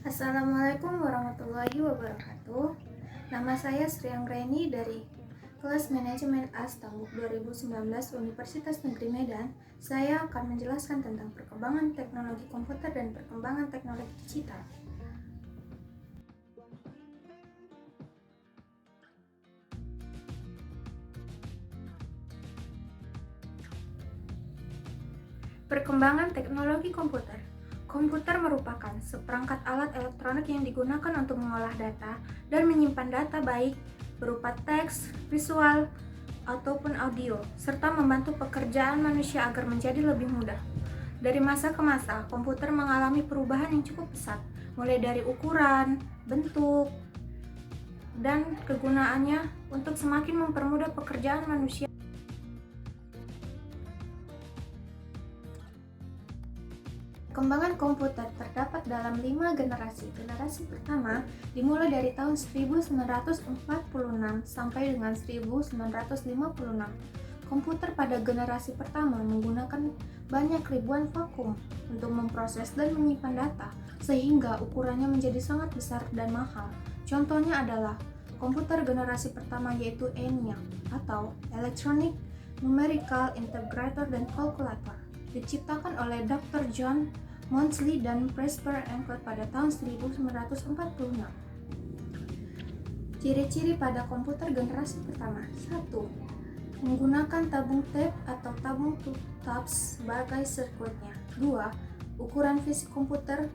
Assalamualaikum warahmatullahi wabarakatuh. Nama saya Sri Anggreni dari kelas Manajemen AS Tambuk 2019 Universitas Negeri Medan. Saya akan menjelaskan tentang perkembangan teknologi komputer dan perkembangan teknologi digital. Perkembangan teknologi komputer. Komputer merupakan seperangkat alat elektronik yang digunakan untuk mengolah data dan menyimpan data baik berupa teks, visual, ataupun audio, serta membantu pekerjaan manusia agar menjadi lebih mudah. Dari masa ke masa, komputer mengalami perubahan yang cukup pesat, mulai dari ukuran, bentuk, dan kegunaannya untuk semakin mempermudah pekerjaan manusia. Perkembangan komputer terdapat dalam 5 generasi. Generasi pertama dimulai dari tahun 1946 sampai dengan 1956. Komputer pada generasi pertama menggunakan banyak ribuan vakum untuk memproses dan menyimpan data, sehingga ukurannya menjadi sangat besar dan mahal. Contohnya adalah komputer generasi pertama yaitu ENIAC atau Electronic Numerical Integrator dan Calculator, diciptakan oleh Dr. John Monsley dan Presper Enkelt pada tahun 1946. Ciri-ciri pada komputer generasi pertama. 1. Menggunakan tabung tape atau tabung TAPS sebagai sirkuitnya. 2. Ukuran fisik komputer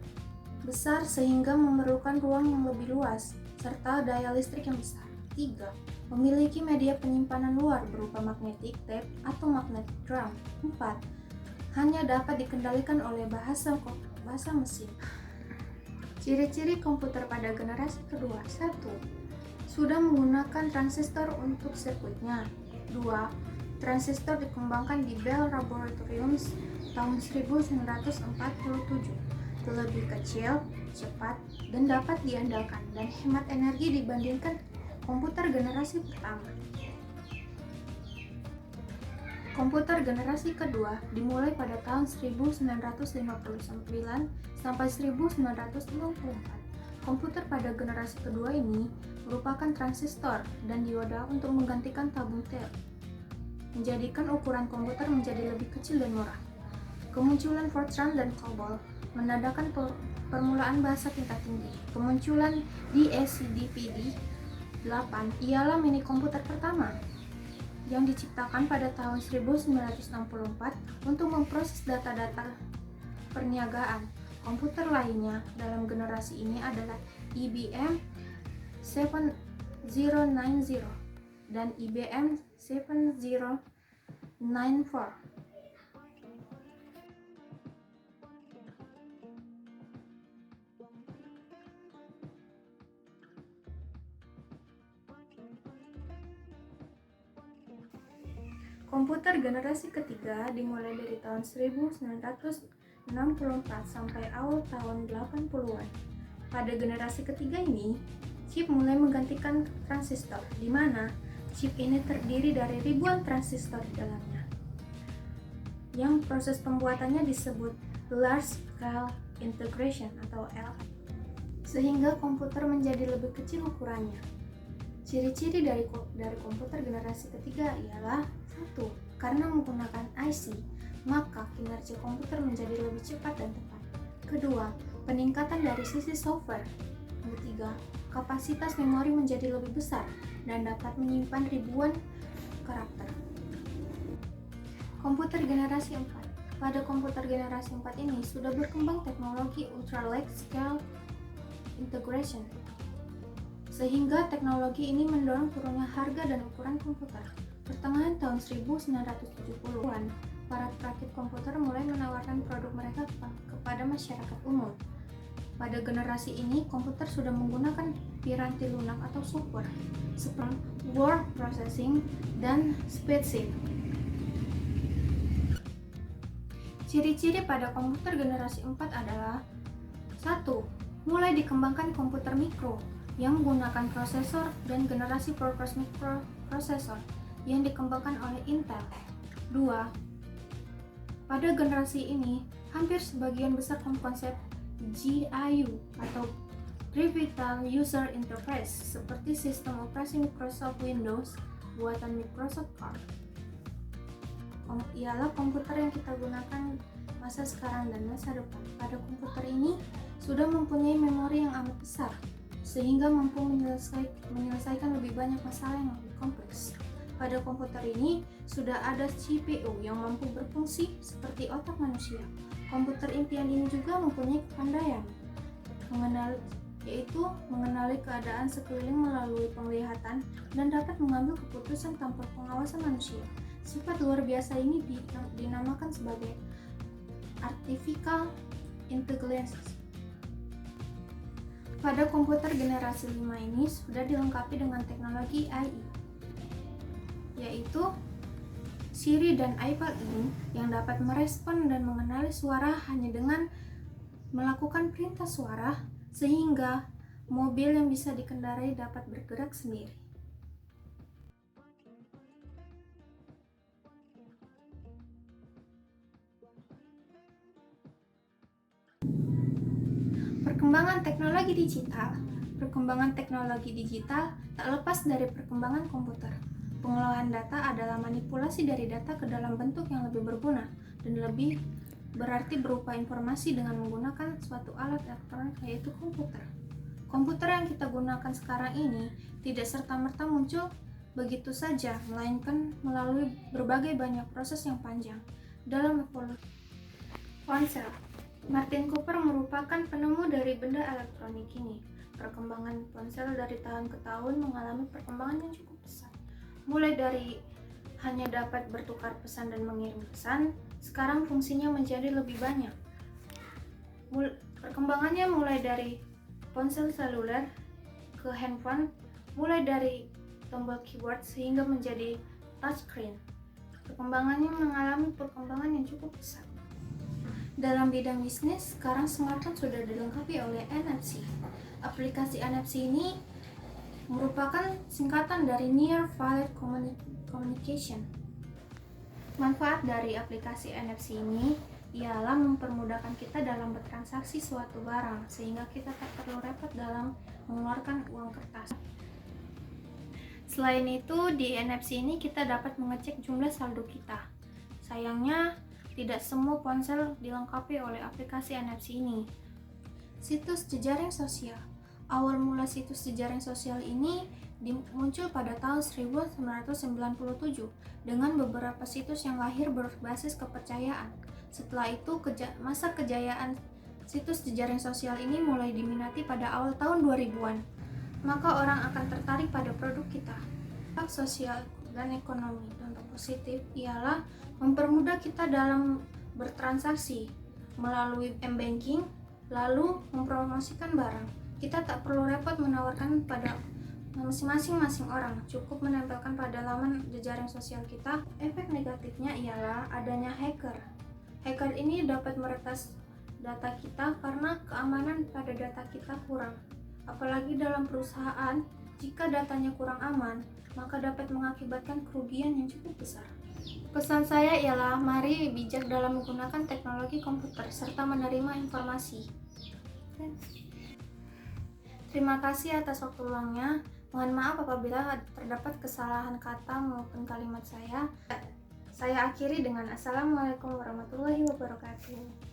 besar sehingga memerlukan ruang yang lebih luas serta daya listrik yang besar. 3. Memiliki media penyimpanan luar berupa magnetic tape atau magnetic drum. 4. Hanya dapat dikendalikan oleh bahasa mesin. Ciri-ciri komputer pada generasi kedua. 1. Sudah menggunakan transistor untuk sirkuitnya. 2. Transistor dikembangkan di Bell Laboratories tahun 1947. Lebih kecil, cepat, dan dapat diandalkan dan hemat energi dibandingkan komputer generasi pertama. Komputer generasi kedua dimulai pada tahun 1959 sampai 1964. Komputer pada generasi kedua ini merupakan transistor dan dioda untuk menggantikan tabung tape, menjadikan ukuran komputer menjadi lebih kecil dan murah. Kemunculan Fortran dan COBOL menandakan permulaan bahasa tingkat tinggi. Kemunculan DSC-DPD 8 ialah mini komputer pertama yang diciptakan pada tahun 1964 untuk memproses data-data perniagaan. Komputer lainnya dalam generasi ini adalah IBM 7090 dan IBM 7094. Komputer generasi ketiga dimulai dari tahun 1964 sampai awal tahun 80-an. Pada generasi ketiga ini, chip mulai menggantikan transistor, di mana chip ini terdiri dari ribuan transistor di dalamnya, yang proses pembuatannya disebut Large Scale Integration atau LSI, sehingga komputer menjadi lebih kecil ukurannya. Ciri-ciri dari komputer generasi ketiga ialah 1. Karena menggunakan IC, maka kinerja komputer menjadi lebih cepat dan tepat. Kedua, peningkatan dari sisi software. Ketiga, kapasitas memori menjadi lebih besar dan dapat menyimpan ribuan karakter. Komputer generasi 4. Pada komputer generasi 4 ini sudah berkembang teknologi ultra large scale integration, sehingga teknologi ini mendorong turunnya harga dan ukuran komputer. Pertengahan tahun 1970-an, para perakit komputer mulai menawarkan produk mereka kepada masyarakat umum. Pada generasi ini, komputer sudah menggunakan piranti lunak atau super, seperti word processing dan speedsheet. Ciri-ciri pada komputer generasi 4 adalah 1. Mulai dikembangkan komputer mikro yang menggunakan prosesor dan generasi progress microprocessor yang dikembangkan oleh Intel. 2. Pada generasi ini, hampir sebagian besar konsep GUI atau Graphical User Interface seperti sistem operasi Microsoft Windows buatan Microsoft Core. Ialah komputer yang kita gunakan masa sekarang dan masa depan. Pada komputer ini sudah mempunyai memori yang amat besar, sehingga mampu menyelesaikan lebih banyak masalah yang lebih kompleks. Pada komputer ini sudah ada CPU yang mampu berfungsi seperti otak manusia. Komputer impian ini juga mempunyai kepandaian yaitu mengenali keadaan sekeliling melalui penglihatan dan dapat mengambil keputusan tanpa pengawasan manusia. Sifat luar biasa ini dinamakan sebagai Artificial Intelligence. Pada komputer generasi 5 ini sudah dilengkapi dengan teknologi AI, yaitu Siri dan iPad ini yang dapat merespon dan mengenali suara hanya dengan melakukan perintah suara, sehingga mobil yang bisa dikendarai dapat bergerak sendiri. Perkembangan teknologi digital tak lepas dari perkembangan komputer. Pengolahan data adalah manipulasi dari data ke dalam bentuk yang lebih berguna dan lebih berarti berupa informasi dengan menggunakan suatu alat elektronik, yaitu komputer. Komputer yang kita gunakan sekarang ini tidak serta-merta muncul begitu saja, melainkan melalui berbagai banyak proses yang panjang dalam evolusi. Ponsel. Martin Cooper merupakan penemu dari benda elektronik ini. Perkembangan ponsel dari tahun ke tahun mengalami perkembangan yang cukup besar. Mulai dari hanya dapat bertukar pesan dan mengirim pesan, sekarang fungsinya menjadi lebih banyak. Perkembangannya mulai dari ponsel seluler ke handphone, mulai dari tombol keyboard hingga menjadi touchscreen. Perkembangannya mengalami perkembangan yang cukup besar. Dalam bidang bisnis, sekarang smartphone sudah dilengkapi oleh NFC. Aplikasi NFC ini merupakan singkatan dari Near Field Communication. Manfaat dari aplikasi NFC ini ialah mempermudahkan kita dalam bertransaksi suatu barang, sehingga kita tak perlu repot dalam mengeluarkan uang kertas. Selain itu, di NFC ini kita dapat mengecek jumlah saldo kita. Sayangnya, tidak semua ponsel dilengkapi oleh aplikasi NFC ini. Situs jejaring sosial. Awal mula situs jejaring sosial ini muncul pada tahun 1997 dengan beberapa situs yang lahir berbasis kepercayaan. Setelah itu, masa kejayaan situs jejaring sosial ini mulai diminati pada awal tahun 2000-an. Maka orang akan tertarik pada produk kita. Hak sosial dan ekonomi. Contoh positif ialah mempermudah kita dalam bertransaksi melalui m-banking, lalu mempromosikan barang. Kita tak perlu repot menawarkan pada masing-masing orang, cukup menempelkan pada laman jejaring sosial kita. Efek negatifnya ialah adanya hacker. Hacker ini dapat meretas data kita karena keamanan pada data kita kurang. Apalagi dalam perusahaan, jika datanya kurang aman, maka dapat mengakibatkan kerugian yang cukup besar. Pesan saya ialah mari bijak dalam menggunakan teknologi komputer serta menerima informasi. Terima kasih atas waktu luangnya. Mohon maaf apabila terdapat kesalahan kata maupun kalimat saya. Saya akhiri dengan Assalamualaikum warahmatullahi wabarakatuh.